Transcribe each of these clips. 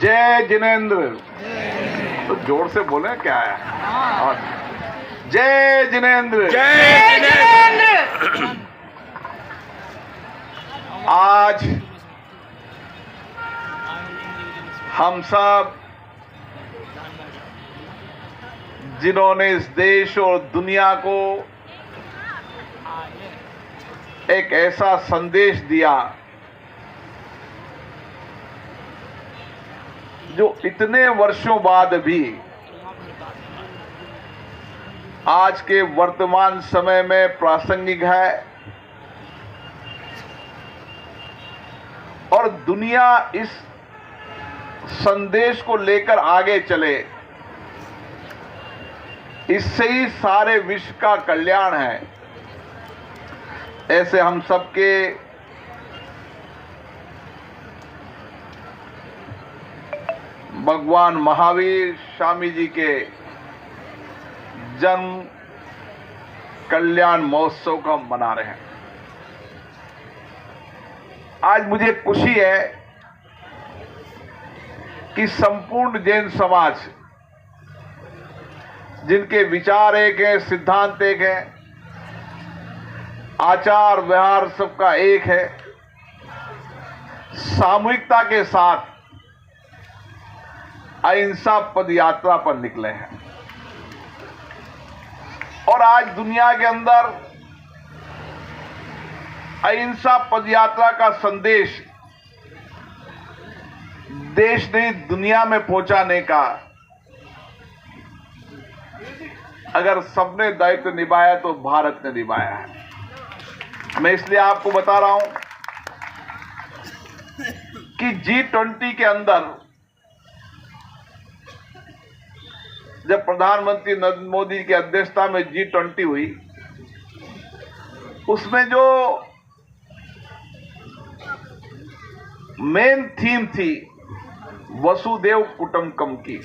जय जिनेंद्र। तो जोर से बोले क्या है? और जय जिनेंद्र। जय जिनेंद्र। आज हम सब जिन्होंने इस देश और दुनिया को एक ऐसा संदेश दिया जो इतने वर्षों बाद भी आज के वर्तमान समय में प्रासंगिक है और दुनिया इस संदेश को लेकर आगे चले, इससे ही सारे विश्व का कल्याण है। ऐसे हम सबके भगवान महावीर स्वामी जी के जन्म कल्याण महोत्सव का हम मना रहे हैं। आज मुझे खुशी है कि संपूर्ण जैन समाज, जिनके विचार एक है, सिद्धांत एक है, आचार व्यवहार सबका एक है, सामूहिकता के साथ अहिंसा पद यात्रा पर निकले हैं। और आज दुनिया के अंदर अहिंसा पद यात्रा का संदेश देश ने दुनिया में पहुंचाने का अगर सबने दायित्व निभाया तो भारत ने निभाया है। मैं इसलिए आपको बता रहा हूं कि G20 के अंदर जब प्रधानमंत्री नरेंद्र मोदी की अध्यक्षता में G20 हुई, उसमें जो मेन थीम थी वसुदेव कुटुंबकम की,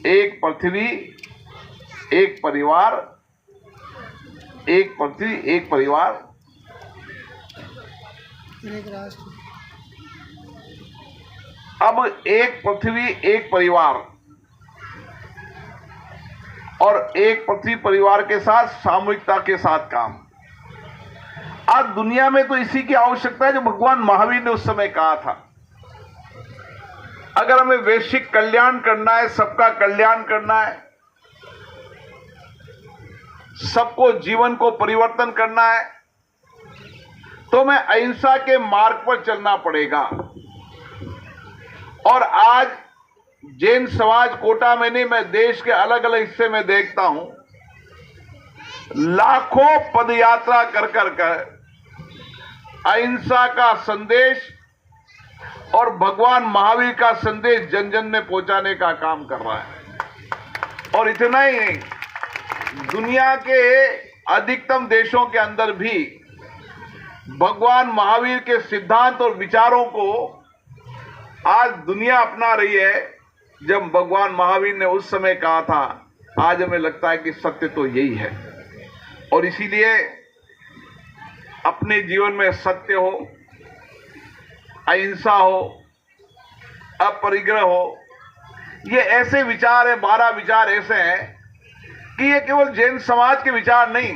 एक पृथ्वी एक परिवार, एक पृथ्वी एक परिवार, एक राष्ट्र। अब एक पृथ्वी एक परिवार और एक पृथ्वी परिवार के साथ सामूहिकता के साथ काम। आज दुनिया में तो इसी की आवश्यकता है जो भगवान महावीर ने उस समय कहा था। अगर हमें वैश्विक कल्याण करना है, सबका कल्याण करना है, सबको जीवन को परिवर्तन करना है, तो हमें अहिंसा के मार्ग पर चलना पड़ेगा। और आज जैन समाज कोटा में नहीं, मैं देश के अलग अलग हिस्से में देखता हूं, लाखों पदयात्रा कर अहिंसा का संदेश और भगवान महावीर का संदेश जन जन में पहुंचाने का काम कर रहा है। और इतना ही नहीं, दुनिया के अधिकतम देशों के अंदर भी भगवान महावीर के सिद्धांत और विचारों को आज दुनिया अपना रही है। जब भगवान महावीर ने उस समय कहा था, आज हमें लगता है कि सत्य तो यही है। और इसीलिए अपने जीवन में सत्य हो, अहिंसा हो, अपरिग्रह हो, ये ऐसे विचार है, 12 विचार ऐसे हैं कि ये केवल जैन समाज के विचार नहीं,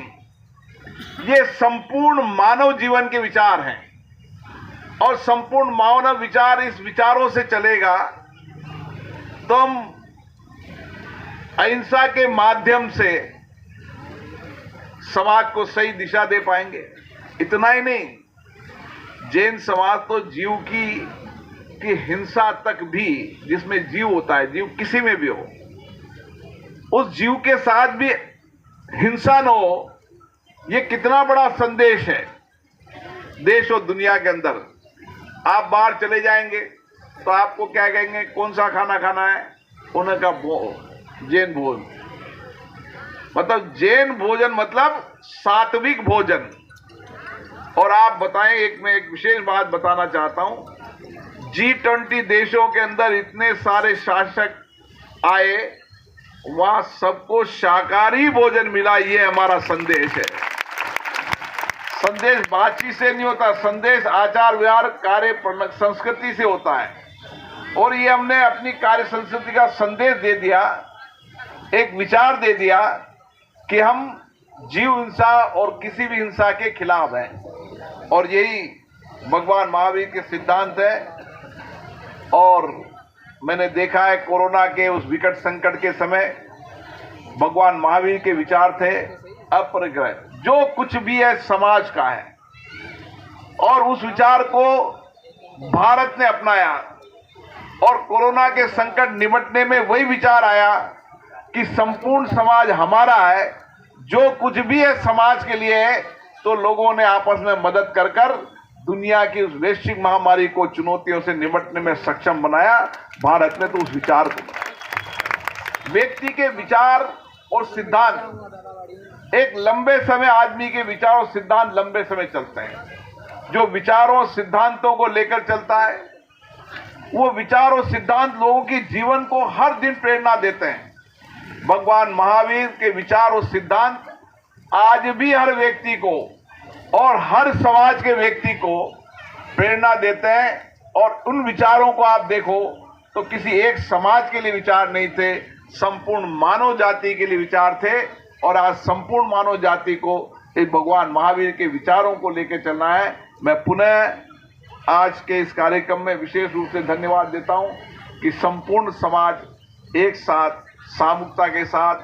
ये संपूर्ण मानव जीवन के विचार हैं। और संपूर्ण मानव विचार इस विचारों से चलेगा तो हम अहिंसा के माध्यम से समाज को सही दिशा दे पाएंगे। इतना ही नहीं, जैन समाज तो जीव की हिंसा तक भी, जिसमें जीव होता है, जीव किसी में भी हो, उस जीव के साथ भी हिंसा न हो, ये कितना बड़ा संदेश है देश और दुनिया के अंदर। आप बाहर चले जाएंगे तो आपको क्या कहेंगे, कौन सा खाना खाना है? उनका जैन भोजन। मतलब जैन भोजन मतलब सात्विक भोजन। और आप बताएं, मैं एक विशेष बात बताना चाहता हूं, G20 देशों के अंदर इतने सारे शासक आए, वहां सबको शाकाहारी भोजन मिला। ये हमारा संदेश है। संदेश बातचीत से नहीं होता, संदेश आचार व्यवहार कार्य संस्कृति से होता है। और ये हमने अपनी कार्य संस्कृति का संदेश दे दिया, एक विचार दे दिया कि हम जीव हिंसा और किसी भी हिंसा के खिलाफ हैं, और यही भगवान महावीर के सिद्धांत है। और मैंने देखा है कोरोना के उस विकट संकट के समय भगवान महावीर के विचार थे अपरिग्रह, जो कुछ भी है समाज का है, और उस विचार को भारत ने अपनाया। और कोरोना के संकट निपटने में वही विचार आया कि संपूर्ण समाज हमारा है, जो कुछ भी है समाज के लिए है। तो लोगों ने आपस में मदद कर कर दुनिया की उस वैश्विक महामारी को चुनौतियों से निपटने में सक्षम बनाया। भारत ने तो उस विचार को बनाया। व्यक्ति के विचार और सिद्धांत एक लंबे समय, आदमी के विचार और सिद्धांत लंबे समय चलते हैं। जो विचारों और सिद्धांतों को लेकर चलता है, वो विचार और सिद्धांत लोगों के जीवन को हर दिन प्रेरणा देते हैं। भगवान महावीर के विचार और सिद्धांत आज भी हर व्यक्ति को और हर समाज के व्यक्ति को प्रेरणा देते हैं। और उन विचारों को आप देखो तो किसी एक समाज के लिए विचार नहीं थे, संपूर्ण मानव जाति के लिए विचार थे। और आज संपूर्ण मानव जाति को इस भगवान महावीर के विचारों को लेकर चलना है। मैं पुनः आज के इस कार्यक्रम में विशेष रूप से धन्यवाद देता हूं कि संपूर्ण समाज एक साथ सामूहिकता के साथ,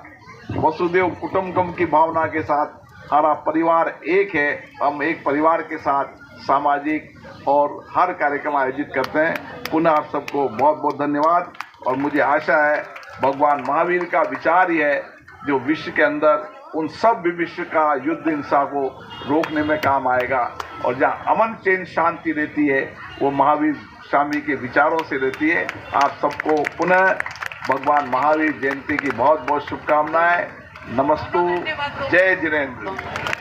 वसुदेव कुटुंबकम की भावना के साथ, हमारा परिवार एक है, हम एक परिवार के साथ सामाजिक और हर कार्यक्रम आयोजित करते हैं। पुनः आप सबको बहुत बहुत धन्यवाद। और मुझे आशा है भगवान महावीर का विचार ही है जो विश्व के अंदर उन सब विश्व का युद्ध हिंसा को रोकने में काम आएगा। और जहाँ अमन चैन शांति रहती है वो महावीर स्वामी के विचारों से रहती है। आप सबको पुनः भगवान महावीर जयंती की बहुत बहुत शुभकामनाएं। नमस्तु, जय जिनेंद्र।